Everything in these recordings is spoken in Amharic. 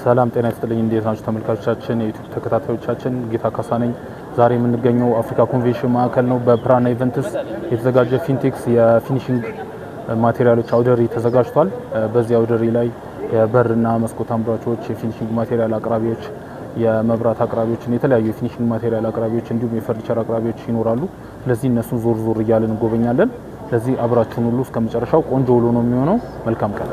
ሰላም ጤና ይስጥልኝ እንዴት ናችሁ ተመልካቾቻችን የዩቲዩብ ተከታታዮቻችን ጌታ ካሳ ነኝ ዛሬ የምንገኘው አፍሪካ ኮንቬንሽን ማዕከል ነው በፕራና ኢቨንትስ የተዘጋጀ ፊንቴክስ የፊኒሺንግ ማቴሪያሎች አውደሪ ተዘጋጅቷል በዚህ አውደሪ ላይ የበርና መስኮት አምራቾች የፊኒሺንግ ማቴሪያል አቅራቢዎች የመብራት አቅራቢዎች የተለያዩ የፊኒሺንግ ማቴሪያል አቅራቢዎች እንዲሁም የፈርኒቸር አቅራቢዎች ይኖራሉ ስለዚህ እነሱን ዞር ዞር እያልን እንጎበኛለን ስለዚህ አብራችሁን ሁሉ እስከመጨረሻው ቆንጆ ውሎ ነው የሚሆነው መልካም ቀን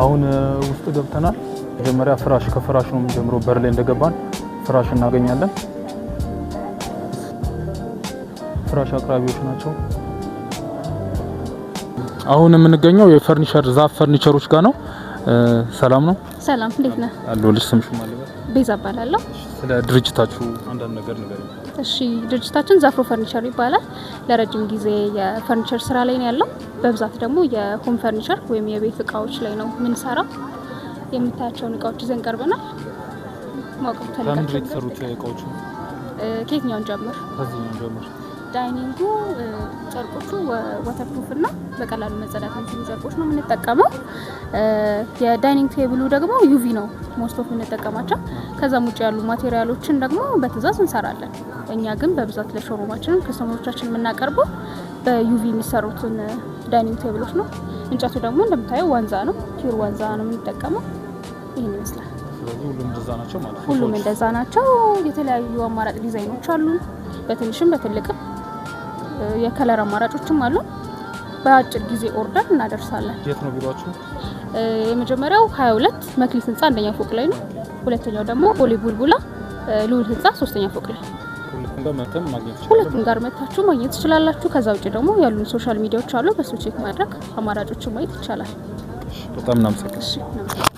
አሁን ውስጥ ገብተናል መጀመሪያ ፍራሽ ከፍራሽ ነው የምንጀምረው በር ላይ እንደገባን ፍራሽ እናገኛለን ፍራሽ አቅራቢዎች ናቸው አሁን የምንገኘው የፈርኒቸር ዛፍ ፈርኒቸሮች ጋር ነው ሰላም ነው ሰላም እንዴት ነህ አለሁልሽ ስምሽ ማለት ነው ቤዛ እባላለሁ ስለ ድርጅታችሁ አንዳንድ ነገር ንገሪኝ እሺ ድርጅታችን ዛፍሮ ፈርኒቸር ይባላል ለረጅም ጊዜ የፈርኒቸር ስራ ላይ ነው ያለው በብዛት ደግሞ የሆም ፈርኒቸር ወይም የቤት እቃዎች ላይ ነው የምንሰራው የምታያቸውን እቃዎች ይዘን ቀርበናል ማወቅ ከምን የተሰሩት እቃዎች ከየትኛውን ጀምር ከዚህኛው ጀምር ዳይኒንጉ ጨርቆቹ ዋተርፕሩፍ እና በቀላሉ መጸዳት የሚችሉ ጨርቆች ነው የምንጠቀመው የዳይኒንግ ቴብሉ ደግሞ ዩቪ ነው ሞስት ኦፍ የምንጠቀማቸው ከዛም ውጭ ያሉ ማቴሪያሎችን ደግሞ በትእዛዝ እንሰራለን እኛ ግን በብዛት ለሾሩማችን ከስተመሮቻችን የምናቀርበው በዩቪ የሚሰሩትን ዳይኒንግ ቴብሎች ነው እንጨቱ ደግሞ እንደምታየው ዋንዛ ነው ፒውር ዋንዛ ነው የምንጠቀመው ይሄን ይመስላል ስለዚህ ሁሉም እንደዛ ናቸው ማለት ነው ሁሉም እንደዛ ናቸው የተለያዩ አማራጭ ዲዛይኖች አሉ በትንሽም በትልቅም የከለር አማራጮችም አሉ በአጭር ጊዜ ኦርደር እናደርሳለን የት ነው ቢሮአችሁ የመጀመሪያው 22 መክሊት ህንጻ አንደኛ ፎቅ ላይ ነው ሁለተኛው ደግሞ ቦሌ ቡልቡላ ሉል ህንጻ ሶስተኛ ፎቅ ላይ ሁለቱም ጋር መታችሁ ማግኘት ትችላላችሁ ከዛ ውጪ ደግሞ ያሉን ሶሻል ሚዲያዎች አሉ በሱ ቼክ ማድረግ አማራጮችን ማየት ይቻላል በጣም እናመሰግናለን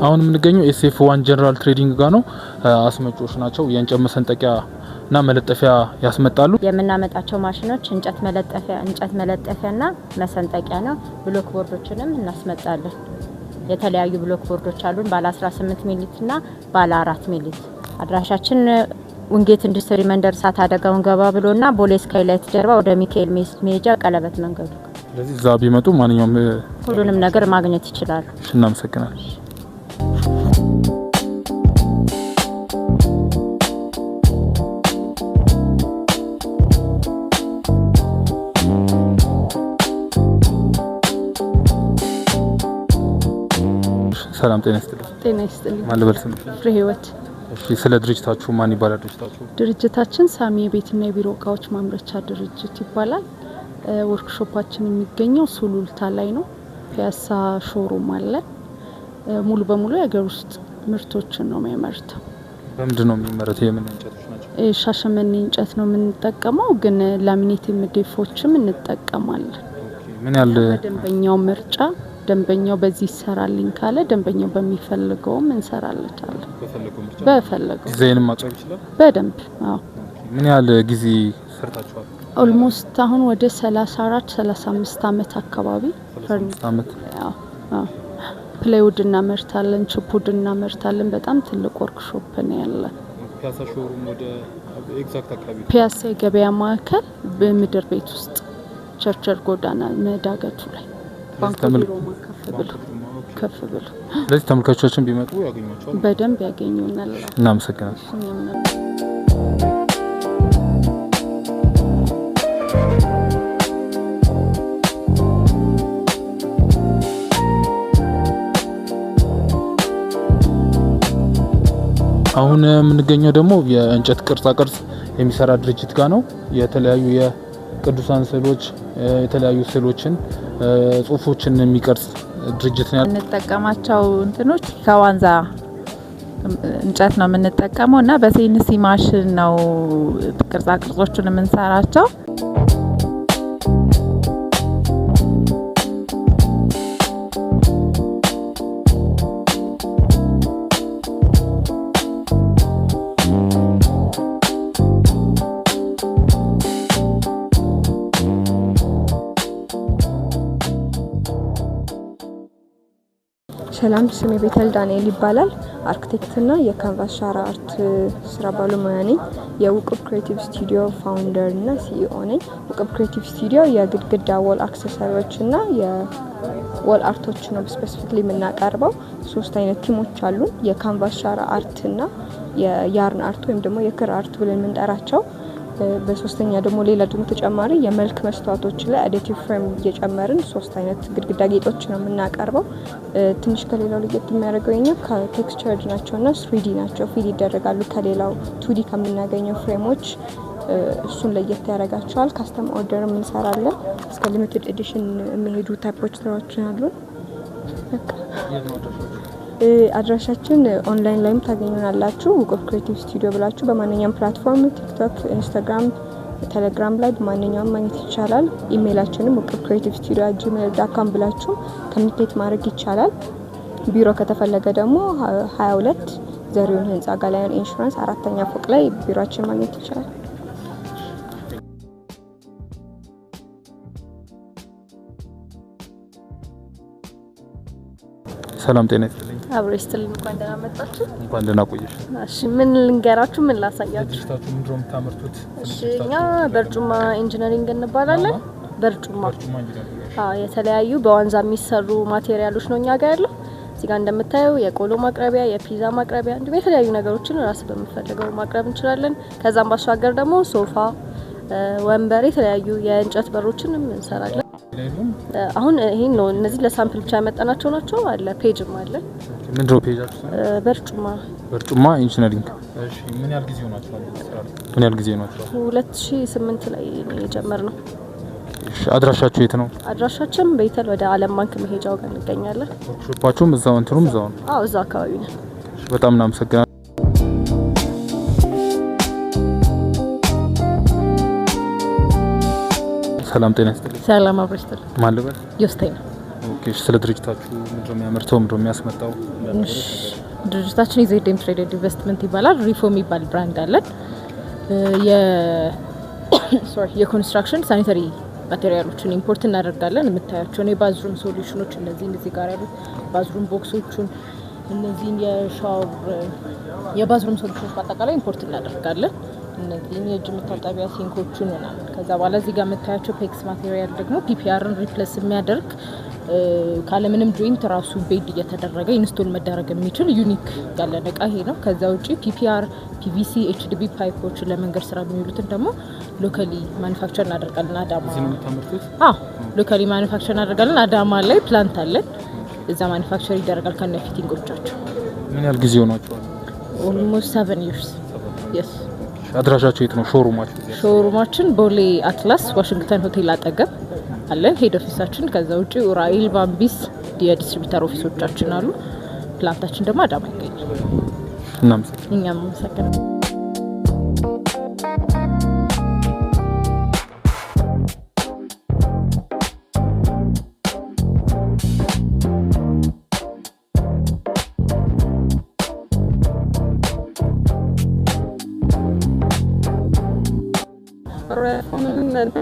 አሁን የምንገኘው SF1 ጀነራል ትሬዲንግ ጋር ነው አስመጪዎች ናቸው የእንጨት መሰንጠቂያ እና መለጠፊያ ያስመጣሉ የምናመጣቸው ማሽኖች እንጨት መለጠፊያና መሰንጠቂያ ነው ብሎክ ቦርዶችንም እናስመጣለን የተለያዩ ብሎክ ቦርዶች አሉን ባለ 18 ሚሊ እና ባለ 4 ሚሊ አድራሻችን ወንጌት ኢንዱስትሪ መንደር ሳት አደጋውን ገባ ብሎና ቦሌ ስካይላይት ጀርባ ወደ ሚካኤል ሜጃ ቀለበት መንገዱ ስለዚህ እዛ ቢመጡ ማንኛውም ሁሉንም ነገር ማግኘት ይችላሉ እናመሰግናለን ሰላም ጤና ይስጥልኝ ማለበል ስም ፍሬ ህይወት እሺ ስለ ድርጅታችሁ ማን ይባላል ድርጅታችን ሳሚ የቤትና የቢሮ እቃዎች ማምረቻ ድርጅት ይባላል ወርክሾፓችን የሚገኘው ሱሉልታ ላይ ነው ፒያሳ ሾሩም አለ ሙሉ በሙሉ የሀገር ውስጥ ምርቶችን ነው የሚያመርተው በምንድን ነው የሚመረተው የምን እንጨቶች ናቸው ሻሸመኔ እንጨት ነው የምንጠቀመው ግን ላሚኔት ምድፎችም እንጠቀማለን ምን ያህል ደንበኛው ምርጫ ደንበኛው በዚህ ይሰራልኝ ካለ ደንበኛው በሚፈልገው እንሰራለታለን በፈለገው ዲዛይን ማቅረብ ይችላል በደንብ አዎ ምን ያህል ጊዜ ሰርታችኋል ኦልሞስት አሁን ወደ 34 35 አመት አካባቢ 35 አመት አዎ ፕሌውድ እናመርታለን ቺፑድ እናመርታለን በጣም ትልቅ ወርክሾፕ ነው ያለን ፒያሳ ሾሩም ወደ ኤግዛክት አካባቢ ፒያሳ የገበያ ማዕከል በምድር ቤት ውስጥ ቸርቸር ጎዳና መዳገቱ ላይ ባንክ ቢሮ ከፍ ብሎ ስለዚህ ተመልካቾቻችን ቢመጡ ያገኙዋቸዋል በደንብ ያገኙናል እናመሰግናለን አሁን የምንገኘው ደግሞ የእንጨት ቅርጻ ቅርጽ የሚሰራ ድርጅት ጋር ነው የተለያዩ የቅዱሳን ስዕሎች የተለያዩ ስዕሎችን ጽሁፎችን የሚቀርጽ ድርጅት ነው እንጠቀማቸው እንትኖች ከዋንዛ እንጨት ነው የምንጠቀመው እና በሲኤንሲ ማሽን ነው ቅርጻ ቅርጾችን የምንሰራቸው ሰላም፣ ስሜ ቤተል ዳንኤል ይባላል። አርክቴክትና የካንቫስ ሻራ አርት ስራ ባለሙያ ነኝ። የውቅብ ክሬቲቭ ስቱዲዮ ፋውንደር እና ሲኢኦ ነኝ። ውቅብ ክሬቲቭ ስቱዲዮ የግድግዳ ወል አክሰሰሪዎችና የወል አርቶች ነው ስፔሲፊክሊ የምናቀርበው። 3 አይነት ቲሞች አሉን። የካንቫስ ሻራ አርትና የያርን አርት ወይም ደግሞ የክር አርት ብለን የምንጠራቸው። በሶስተኛ ደግሞ ሌላ ደግሞ ተጨማሪ የመልክ መስታወቶች ላይ አዲቲቭ ፍሬም እየጨመርን 3 አይነት ግድግዳ ጌጦች ነው የምናቀርበው። ትንሽ ከሌላው ለየት የሚያደርገው የኛ ከቴክስቸርድ ናቸውና 3D ናቸው። ፊል ይደረጋሉ ከሌላው 2D ከምናገኘው ፍሬሞች። እሱን ለየት ያደርጋቸዋል። ካስተም ኦርደር እንሰራለን። እስከ ሊሚትድ ኤዲሽን የሚሄዱ ታይፖች ስራዎችን አሉን። አድራሻችን ኦንላይን ላይም ታገኙናላችሁ። ውቅብ ክሬቲቭ ስቱዲዮ ብላችሁ በማንኛውም ፕላትፎርም ቲክቶክ፣ ኢንስታግራም፣ ቴሌግራም ላይ በማንኛውም ማግኘት ይቻላል። ኢሜይላችንም ውቅብ ክሬቲቭ ስቱዲዮ @gmail.com ብላችሁ ኮሚኒኬት ማድረግ ይቻላል። ቢሮ ከተፈለገ ደግሞ 22 ዘሪሁን ህንጻ ጋላያን ኢንሹራንስ 4ኛ ፎቅ ላይ ቢሮአችን ማግኘት ይቻላል። ሰላም ጤና ይስጥልኝ። አብሮ ይስጥልኝ። እንኳን ደህና መጣችሁ። እንኳን ደህና ቆየሽ። እሺ ምን ልንገራችሁ? ምን ላሳያችሁ? ድርጅታችሁ ምንድን ነው የምታመርቱት? እሺ እኛ በርጩማ ኢንጂነሪንግ እንባላለን። በርጩማ የተለያዩ በዋንዛ የሚሰሩ ማቴሪያሎች ነው እኛ ጋር ያለው። እዚህ ጋር እንደምታየው የቆሎ ማቅረቢያ፣ የፒዛ ማቅረቢያ እንዲሁም የተለያዩ ነገሮችን ራስ በመፈልገው ማቅረብ እንችላለን። ከዛም ባሻገር ደግሞ ሶፋ፣ ወንበር፣ የተለያዩ የእንጨት በሮችንም እንሰራለን። አሁን ይሄን ነው እነዚህ ለሳምፕል ብቻ ያመጣናቸው ናቸው። አለ ፔጅም አለ። ምንድነው ፔጃችሁ? በርጩማ ኢንጂነሪንግ። እሺ ምን ያህል ጊዜ ሆናችኋል? ምን ያህል ጊዜ ሆናችኋል? 2008 ላይ ነው የጀመርነው። እሺ አድራሻችሁ የት ነው? አድራሻችን ቤተል ወደ ዓለም ባንክ መሄጃው ጋር እንገኛለን። ሾፓችሁም እዛው እንትኑም እዛው ነው? አዎ እዛው አካባቢ ነው። በጣም እናመሰግናለን። ሰላም ጤና ይስጥልኝ። ሰላም አብሮ ይስጥልኝ። ማን ልበል? ዮስታይ ነው። ኦኬ ስለ ድርጅታችሁ ምንድነው የሚያመርተው? ምንድነው የሚያስመጣው? ድርጅታችን የዜድኤም ትሬድ ኢንቨስትመንት ይባላል። ሪፎ የሚባል ብራንድ አለን። የኮንስትራክሽን ሳኒታሪ ማቴሪያሎችን ኢምፖርት እናደርጋለን። የምታያቸውን የባዝሩም ሶሉሽኖች እነዚህ ጋር ያሉት ባዝሩም ቦክሶቹን እነዚህን የባዝሩም ሶሉሽኖች በአጠቃላይ ኢምፖርት እናደርጋለን። እነዚህን የእጅ መታጠቢያ ሲንኮቹን ምናምን። ከዛ በኋላ እዚህ ጋር የምታያቸው ፔክስ ማቴሪያል ደግሞ ፒፒአርን ሪፕሌስ የሚያደርግ ካለምንም ጆይንት ራሱ ቤድ እየተደረገ ኢንስቶል መደረግ የሚችል ዩኒክ ያለን እቃ ይሄ ነው። ከዛ ውጪ ፒፒአር፣ ፒቪሲ፣ ኤችዲቢ ፓይፖች ለመንገድ ስራ የሚውሉትን ደግሞ ሎካሊ ማኑፋክቸር እናደርጋለን። አዳማ ሎካሊ ማኑፋክቸር እናደርጋለን። አዳማ ላይ ፕላንት አለን። እዛ ማኑፋክቸር ይደረጋል ከነ ፊቲንጎቻቸው። ምን ያህል ጊዜ ሆናችኋል? ኦልሞስት 7 years። yes። አድራሻችሁ የት ነው? ሾሩማችን ቦሌ አትላስ ዋሽንግተን ሆቴል አጠገብ አለን ሄድ ኦፊሳችን። ከዛ ውጪ ኡራኤል፣ ባምቢስ የዲስትሪቢዩተር ኦፊሶቻችን አሉ። ፕላንታችን ደግሞ አዳማ ይገኛል። እኛም መሰከረ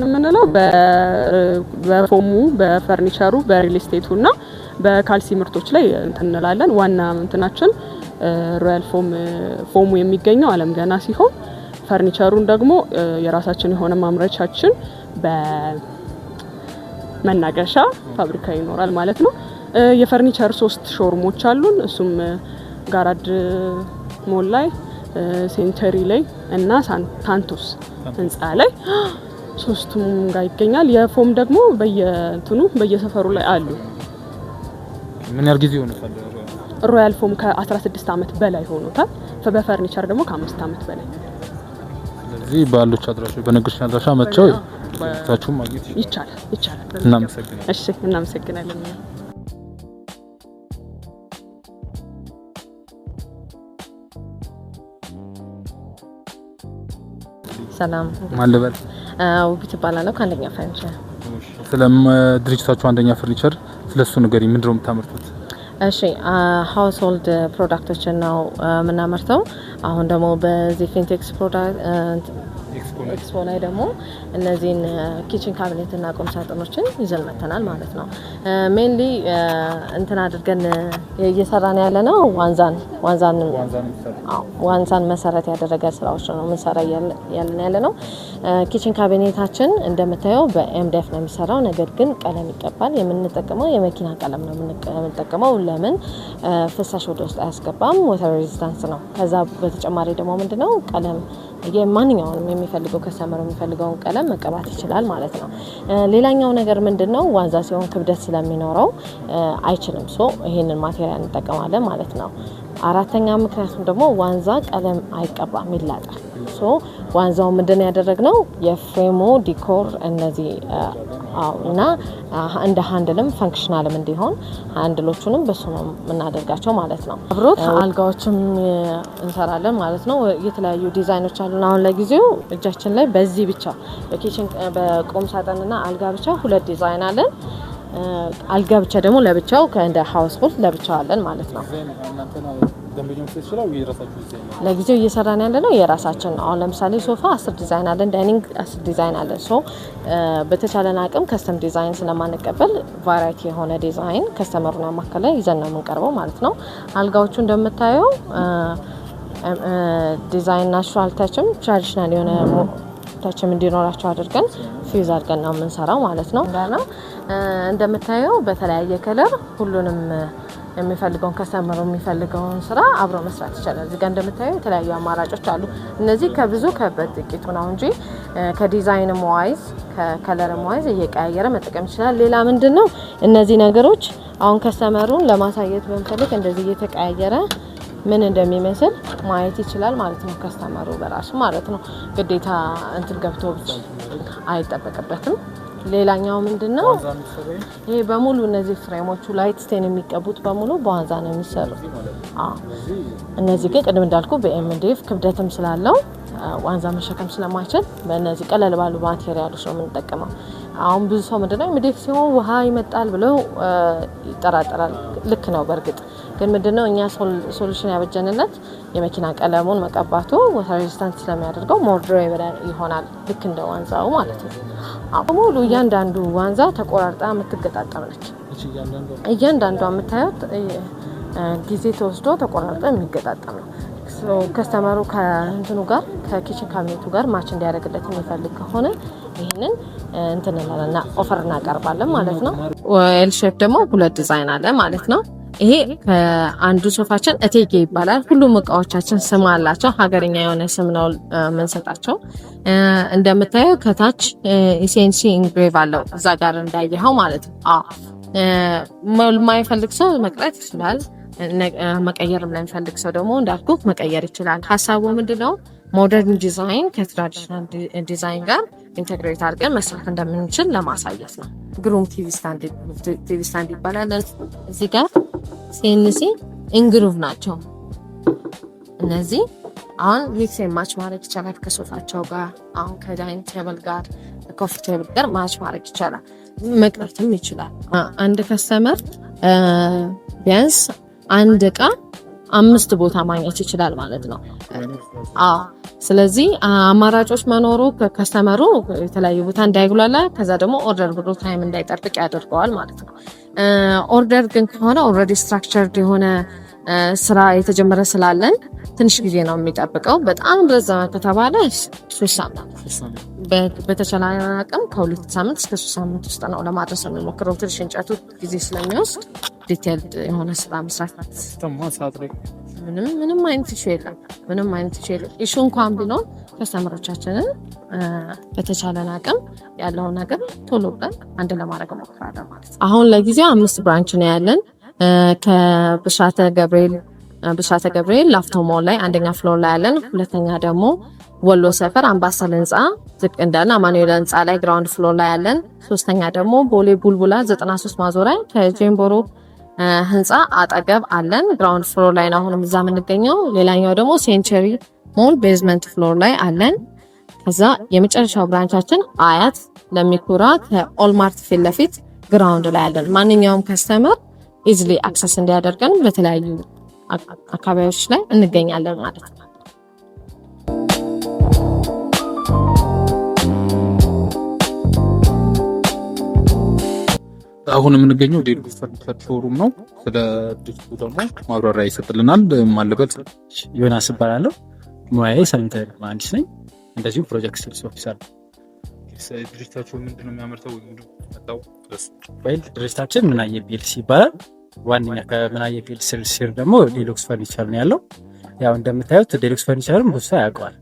ምንለው በፎሙ፣ በፈርኒቸሩ፣ በሪል ስቴቱና በካልሲ ምርቶች ላይ እንላለን። ዋና እንትናችን ሮያል ፎሙ የሚገኘው አለም ገና ሲሆን ፈርኒቸሩን ደግሞ የራሳችን የሆነ ማምረቻችን በመናገሻ ፋብሪካ ይኖራል ማለት ነው። የፈርኒቸር 3 ሾሩሞች አሉን። እሱም ጋራድ ሞል ላይ፣ ሴንተሪ ላይ እና ታንቶስ ህንጻ ላይ 3ቱም ጋር ይገኛል። የፎም ደግሞ በየሰፈሩ ላይ አሉ። ምን ያህል ጊዜ ሆኖታል? ሮያል ፎም ከ16 አመት በላይ ሆኖታል። በፈርኒቸር ደግሞ ከ5 አመት በላይ። ስለዚህ ባሉት አድራሻ በነገርሽ አድራሻ መጥተው ታችሁም ማግኘት ይቻላል። እናመሰግናለን። እሺ እናመሰግናለን። ሰላም ማን ልበል? ውቢት እባላለሁ ከአንደኛ ፈርኒቸር። ስለም ድርጅታችሁ አንደኛ ፈርኒቸር ስለሱ ንገሪኝ። ምንድነው የምታመርቱት? እሺ ሃውስ ሆልድ ፕሮዳክቶችን ነው የምናመርተው። አሁን ደግሞ በዚህ ፊንቴክስ ፕሮዳክት ኤክስፖ ላይ ደግሞ እነዚህን ኪችን ካቢኔት እና ቁም ሳጥኖችን ይዘን መተናል ማለት ነው። ሜንሊ እንትን አድርገን እየሰራን ያለ ነው ዋንዛን መሰረት ያደረገ ስራዎች ነው የምንሰራ ያለ ነው። ኪችን ካቢኔታችን እንደምታየው በኤምዲኤፍ ነው የሚሰራው። ነገር ግን ቀለም ይቀባል። የምንጠቀመው የመኪና ቀለም ነው የምንጠቀመው። ለምን ፍሳሽ ወደ ውስጥ አያስገባም፣ ዋተር ሬዚስታንስ ነው። ከዛ በተጨማሪ ደግሞ ምንድነው ቀለም የማንኛውንም የሚፈልገው ከስተመር የሚፈልገውን ቀለም መቀባት ይችላል ማለት ነው። ሌላኛው ነገር ምንድነው ዋንዛ ሲሆን ክብደት ስለሚኖረው አይችልም። ሶ ይሄንን ማቴሪያል እንጠቀማለን ማለት ነው። አራተኛ ምክንያቱም ደግሞ ዋንዛ ቀለም አይቀባም፣ ይላጣል። ሶ ዋንዛው ምንድነው ያደረግነው የፍሬሙ ዲኮር እነዚህ እና እንደ ሃንድልም ፈንክሽናልም እንዲሆን ሃንድሎቹንም በሱ ነው የምናደርጋቸው ማለት ነው። አብሮት አልጋዎችም እንሰራለን ማለት ነው። የተለያዩ ዲዛይኖች አሉን። አሁን ለጊዜው እጃችን ላይ በዚህ ብቻ በኪችን በቁም ሳጥንና አልጋ ብቻ 2 ዲዛይን አለን። አልጋ ብቻ ደግሞ ለብቻው ከእንደ ሃውስሆልድ ለብቻው አለን ማለት ነው። ለጊዜው እየሰራን ያለ ነው የራሳችን ነው። አሁን ለምሳሌ ሶፋ 10 ዲዛይን አለን፣ ዳይኒንግ 10 ዲዛይን አለን። ሶ በተቻለን አቅም ከስተም ዲዛይን ስለማንቀበል ቫራይቲ የሆነ ዲዛይን ከስተመሩን ያማከለ ይዘን ነው የምንቀርበው ማለት ነው። አልጋዎቹ እንደምታየው ዲዛይን ናቹራል ታችም ትራዲሽናል የሆነ ታችም እንዲኖራቸው አድርገን ፊውዝ አድርገን ነው የምንሰራው ማለት ነው። እንደምታየው በተለያየ ከለር ሁሉንም የሚፈልገውን ከስተመሩ የሚፈልገውን ስራ አብሮ መስራት ይችላል። እዚህ ጋር እንደምታየው የተለያዩ አማራጮች አሉ። እነዚህ ከብዙ ከበጥቂቱ ነው እንጂ ከዲዛይንም ዋይዝ ከከለርም ዋይዝ እየቀያየረ መጠቀም ይችላል። ሌላ ምንድነው እነዚህ ነገሮች አሁን ከስተመሩን ለማሳየት በመፈልግ እንደዚህ እየተቀያየረ ምን እንደሚመስል ማየት ይችላል ማለት ነው። ከስተመሩ በራሱ ማለት ነው። ግዴታ እንትን ገብቶ አይጠበቅበትም። ሌላኛው ምንድነው ይሄ በሙሉ እነዚህ ፍሬሞቹ ላይት ስቴን የሚቀቡት በሙሉ በዋንዛ ነው የሚሰሩት። እነዚህ ግን ቅድም እንዳልኩ በኤምዲኤፍ ክብደትም ስላለው ዋንዛ መሸከም ስለማይችል በእነዚህ ቀለል ባሉ ማቴሪያሎች ነው የምንጠቀመው። አሁን ብዙ ሰው ምንድነው ኤምዲኤፍ ሲሆን ውሃ ይመጣል ብለው ይጠራጠራል። ልክ ነው። በእርግጥ ግን ምንድነው እኛ ሶሉሽን ያበጀንለት የመኪና ቀለሙን መቀባቱ ዋተር ሬዚስታንት ስለሚያደርገው ሞር ዱሬብል ይሆናል። ልክ እንደ ዋንዛው ማለት ነው። ሙሉ እያንዳንዱ ዋንዛ ተቆራርጣ የምትገጣጠም ነች። እያንዳንዷ የምታዩት ጊዜ ተወስዶ ተቆራርጣ የሚገጣጠም ነው። ከስተመሩ ከእንትኑ ጋር ከኪችን ካቢኔቱ ጋር ማች እንዲያደርግለት የሚፈልግ ከሆነ ይህንን እንትን እንላለን ኦፈር እናቀርባለን ማለት ነው። ኤል ሼፕ ደግሞ 2 ዲዛይን አለ ማለት ነው። ይሄ ከአንዱ ሶፋችን እቴጌ ይባላል። ሁሉም እቃዎቻችን ስም አላቸው። ሀገርኛ የሆነ ስም ነው የምንሰጣቸው። እንደምታየው ከታች ኢሴንሲ ኢንግሬቭ አለው እዛ ጋር እንዳየኸው ማለት ነው። የማይፈልግ ሰው መቅረት ይችላል። መቀየርም ለሚፈልግ ሰው ደግሞ እንዳልኩ መቀየር ይችላል። ሀሳቡ ምንድነው ሞደርን ዲዛይን ከትራዲሽናል ዲዛይን ጋር ኢንተግሬት አድርገን መስራት እንደምንችል ለማሳየት ነው። ግሩም ቲቪ ስታንድ ይባላል። እዚህ ጋር ሲኤንሲ ኢንግሩቭ ናቸው እነዚህ። አሁን ሚክስ ማች ማድረግ ይቻላል ከሶፋቸው ጋር። አሁን ከዳይኒንግ ቴብል ጋር ኮፊ ቴብል ጋር ማች ማድረግ ይቻላል። መቅረትም ይችላል። አንድ ከስተመር ቢያንስ አንድ እቃ 5 ቦታ ማግኘት ይችላል ማለት ነው። ስለዚህ አማራጮች መኖሩ ከከስተመሩ የተለያዩ ቦታ እንዳይጉላላ ከዛ ደግሞ ኦርደር ብሎ ታይም እንዳይጠብቅ ያደርገዋል ማለት ነው። ኦርደር ግን ከሆነ ኦልሬዲ ስትራክቸርድ የሆነ ስራ የተጀመረ ስላለን ትንሽ ጊዜ ነው የሚጠብቀው። በጣም ረዘመ ከተባለ 3 ሳምንት በተቻለ አቅም ከ2 ሳምንት እስከ 3 ሳምንት ውስጥ ነው ለማድረስ የምንሞክረው። ትንሽ እንጨቱ ጊዜ ስለሚወስድ ዲቴይልድ የሆነ ስራ መስራት ምንም አይነት ኢሹ የለም። ኢሹ እንኳን ቢኖር ከስተመሮቻችንን በተቻለን አቅም ያለውን ነገር ቶሎ ብለን አንድ ለማድረግ ሞክራለን ማለት ነው። አሁን ለጊዜው 5 ብራንች ነው ያለን። ከብስራተ ገብርኤል ላፍቶ ሞል ላይ አንደኛ ፍሎር ላይ ያለን፣ ሁለተኛ ደግሞ ወሎ ሰፈር አምባሰል ህንፃ ዝቅ እንዳለ አማኑኤል ህንፃ ላይ ግራውንድ ፍሎር ላይ ያለን፣ ሶስተኛ ደግሞ ቦሌ ቡልቡላ 93 ማዞሪያ ከጄምቦሮ ህንፃ አጠገብ አለን። ግራውንድ ፍሎር ላይ ነው አሁንም እዛ የምንገኘው። ሌላኛው ደግሞ ሴንቸሪ ሞል ቤዝመንት ፍሎር ላይ አለን። ከዛ የመጨረሻው ብራንቻችን አያት ለሚኩራ ከኦልማርት ፊት ለፊት ግራውንድ ላይ አለን። ማንኛውም ከስተመር ኢዝሊ አክሰስ እንዲያደርገን በተለያዩ አካባቢዎች ላይ እንገኛለን ማለት ነው። አሁን የምንገኘው ዴሉክስ ፈርኒቸር ሾሩም ነው። ስለ ድርጅቱ ደግሞ ማብራሪያ ይሰጥልናል። ማለበት ዮናስ እባላለሁ። ሙያዬ ሳኒተሪ መሀንዲስ ነኝ። እንደዚሁም ፕሮጀክት ሴልስ ኦፊሰር። ድርጅታችሁ ምንድነው የሚያመርተው? ድርጅታችን ምናየ ፒኤልሲ ይባላል። ዋነኛ ከምናየ ፒኤልሲ ስር ደግሞ ዴሉክስ ፈርኒቸር ነው ያለው። ያው እንደምታዩት ዴሉክስ ፈርኒቸርም ብዙ ሰው ያውቀዋል።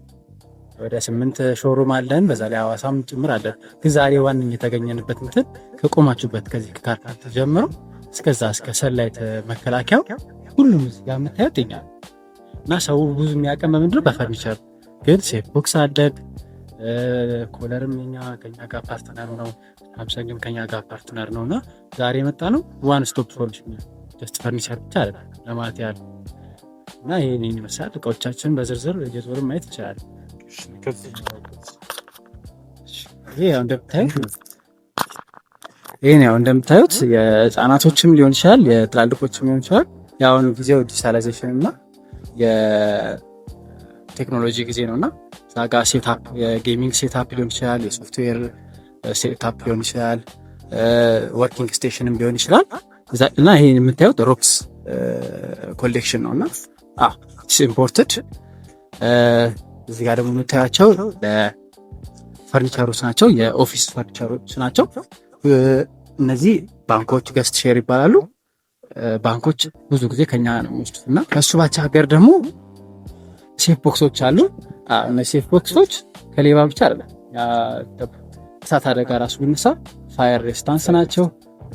ወደ 8 ሾሩም አለን፣ በዛ ላይ ሐዋሳም ጭምር አለን። ግን ዛሬ ዋነኛ የተገኘንበት እንትን ከቆማችሁበት ከዚህ ከካርታንት ጀምሮ እስከዛ እስከ ሰላይት መከላከያው ሁሉም እዚህ ጋር የምታዩት የኛ እና ሰው ብዙ የሚያውቀን በምንድነው በፈርኒቸር ግን ሴፍ ቦክስ አለን። ኮለርም ከኛ ጋር ፓርትነር ነው። ሳምሰንግም ከኛ ጋር ፓርትነር ነው እና ዛሬ የመጣ ነው ዋን ስቶፕ ሶሉሽን ጀስት ፈርኒቸር ብቻ አይደለም ለማለት ያህል እና ይሄን ይመስላል። እቃዎቻችን በዝርዝር እየዞርን ማየት ይችላል። ይሄ ያው እንደምታዩት የህፃናቶችም ሊሆን ይችላል የትላልቆችም ሊሆን ይችላል። ያው ጊዜው ዲጂታላይዜሽን እና የቴክኖሎጂ ጊዜ ነውና ዛጋ ሴትአፕ የጌሚንግ ሴትአፕ ሊሆን ይችላል፣ የሶፍትዌር ሴትአፕ ሊሆን ይችላል፣ ወርኪንግ ስቴሽንም ሊሆን ይችላል እና ይሄ የምታዩት ሮክስ ኮሌክሽን ነውና ኢምፖርትድ እዚህ ጋር ደግሞ የምታያቸው ፈርኒቸሮች ናቸው፣ የኦፊስ ፈርኒቸሮች ናቸው። እነዚህ ባንኮች ገስት ሼር ይባላሉ። ባንኮች ብዙ ጊዜ ከኛ ነው የሚወስዱት እና ከሱ ባሻገር ደግሞ ሴፍ ቦክሶች አሉ። እነዚህ ሴፍ ቦክሶች ከሌባ ብቻ አይደለም፣ እሳት አደጋ ራሱ ቢነሳ ፋየር ሬስታንስ ናቸው፣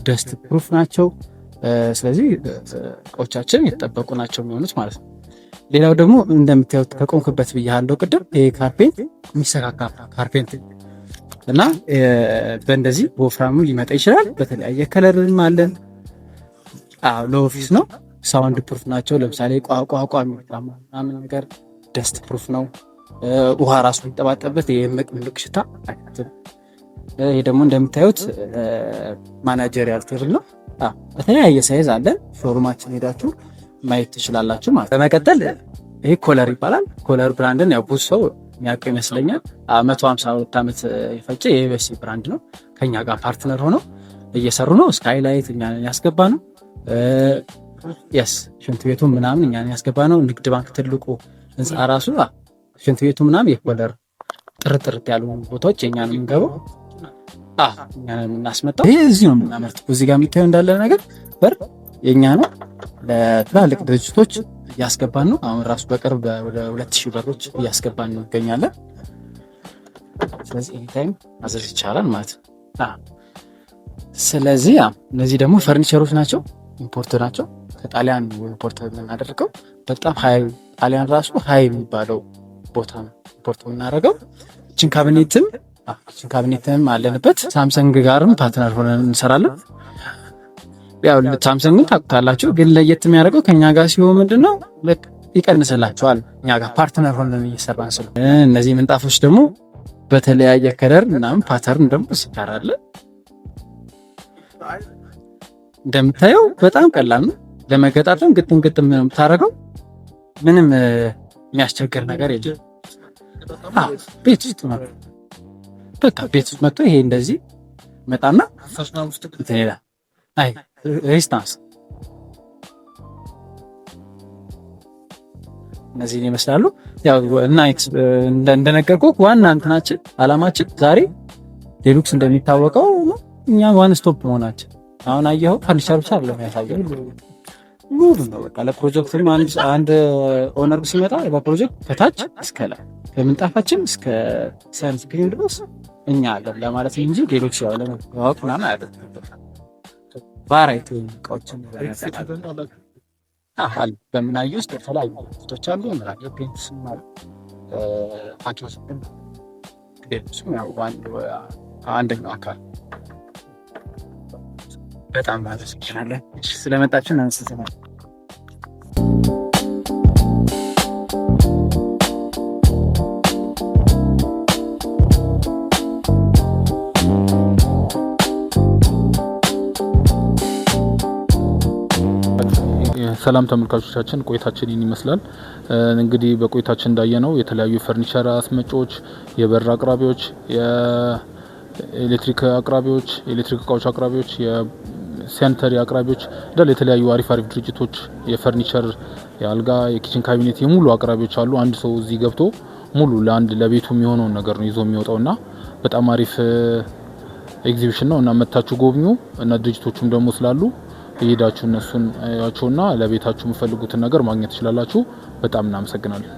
ደስት ፕሩፍ ናቸው። ስለዚህ እቃዎቻችን የተጠበቁ ናቸው የሚሆኑት ማለት ነው። ሌላው ደግሞ እንደምታዩት ከቆምክበት ብያለሁ ቅድም ይሄ ካርፔንት የሚሰካካ ካርፔንት እና በእንደዚህ በወፍራሙ ሊመጣ ይችላል። በተለያየ ከለርም አለን። ለኦፊስ ነው። ሳውንድ ፕሩፍ ናቸው። ለምሳሌ ቋቋቋ ምናምን ነገር ደስት ፕሩፍ ነው። ውሃ ራሱ የሚጠባጠበት የምልክ ሽታ አይተም። ይሄ ደግሞ እንደምታዩት ማናጀሪያል ቴብል ነው። በተለያየ ሳይዝ አለን። ሾሩማችን ሄዳችሁ ማየት ትችላላችሁ ማለት። በመቀጠል ይሄ ኮለር ይባላል። ኮለር ብራንድን ያው ብዙ ሰው የሚያውቀው ይመስለኛል። 152 ዓመት የፈጀ የኤቢሲ ብራንድ ነው። ከኛ ጋር ፓርትነር ሆነው እየሰሩ ነው። ስካይላይት እኛን ያስገባ ነው። ሽንት ቤቱ ምናምን እኛን ያስገባ ነው። ንግድ ባንክ ትልቁ ህንፃ ራሱ ሽንት ቤቱ ምናምን የኮለር ጥርጥርት ያሉ ቦታዎች የኛ ነው የሚገባው። እኛን የምናስመጣው ይሄ እዚህ ነው የምናመርተው። እዚህ ጋር የሚታየው እንዳለ ነገር በር የኛ ነው። ለትላልቅ ድርጅቶች እያስገባን ነው። አሁን ራሱ በቅርብ ወደ 2000 በሮች እያስገባን እንገኛለን። ስለዚህ ኤኒታይም ማዘዝ ይቻላል ማለት ነው። ስለዚህ እነዚህ ደግሞ ፈርኒቸሮች ናቸው፣ ኢምፖርት ናቸው። ከጣሊያን ኢምፖርት የምናደርገው በጣም ሀይ ጣሊያን ራሱ ሀይ የሚባለው ቦታ ነው ኢምፖርት የምናደርገው። ኪችን ካቢኔትም አለንበት። ሳምሰንግ ጋርም ፓርትነር ሆነን እንሰራለን። ያው ሳምሰንግን ታውቁታላችሁ፣ ግን ለየት የሚያደርገው ከኛ ጋር ሲሆን ምንድነው ይቀንስላችኋል። እኛ ጋር ፓርትነር ሆነን እየሰራን ስለ እነዚህ ምንጣፎች ደግሞ በተለያየ ከለር ምናምን ፓተርን ደግሞ ሲካራለ እንደምታየው በጣም ቀላል ነው ለመገጣጠም። ግጥም ነው የምታደርገው። ምንም የሚያስቸግር ነገር የለም። ቤት ውስጥ ነው በቃ ቤት ውስጥ መጥቶ ይሄ እንደዚህ መጣና ሌላ ሬስታንስ እነዚህን ይመስላሉ። ያው እና እንደነገርኩህ ዋና እንትናችን አላማችን ዛሬ ዴሉክስ እንደሚታወቀው እኛ ዋን ስቶፕ መሆናችን። አሁን አየኸው ፈርኒቸር ብቻ አይደለም ያሳየው ሙሉ ነው። በቃ ለፕሮጀክትም አንድ ኦነር ሲመጣ በፕሮጀክት ከታች እስከ ላይ ከምንጣፋችን እስከ ሳይንስ ግሪን ድረስ እኛ አለን ለማለት እንጂ ዴሉክስ ያው ለማወቅ ምናምን አይደለም። ቫራይቲ እቃዎችን አለ በምናይ ውስጥ የተለያዩ ቶች አሉ። ምራቅ ፔንትስ ማለት ፓኬጅ ዴሉክስ ያው አንደኛው አካል በጣም አመሰግናለሁ ስለመጣችሁ እናንተስ። ሰላም ተመልካቾቻችን፣ ቆይታችን ይህን ይመስላል። እንግዲህ በቆይታችን እንዳየነው የተለያዩ ፈርኒቸር አስመጪዎች፣ የበር አቅራቢዎች፣ የኤሌክትሪክ አቅራቢዎች፣ የኤሌክትሪክ እቃዎች አቅራቢዎች፣ ሴንተሪ አቅራቢዎች እንዳለ የተለያዩ አሪፍ ድርጅቶች የፈርኒቸር የአልጋ የኪችን ካቢኔት የሙሉ አቅራቢዎች አሉ። አንድ ሰው እዚህ ገብቶ ሙሉ ለአንድ ለቤቱ የሚሆነውን ነገር ነው ይዞ የሚወጣውና በጣም አሪፍ ኤግዚቢሽን ነው እና መታችሁ ጎብኙ እና ድርጅቶቹም ደግሞ ስላሉ እየሄዳችሁ እነሱን ያቸውና ለቤታችሁ የምፈልጉትን ነገር ማግኘት ትችላላችሁ። በጣም እናመሰግናለን።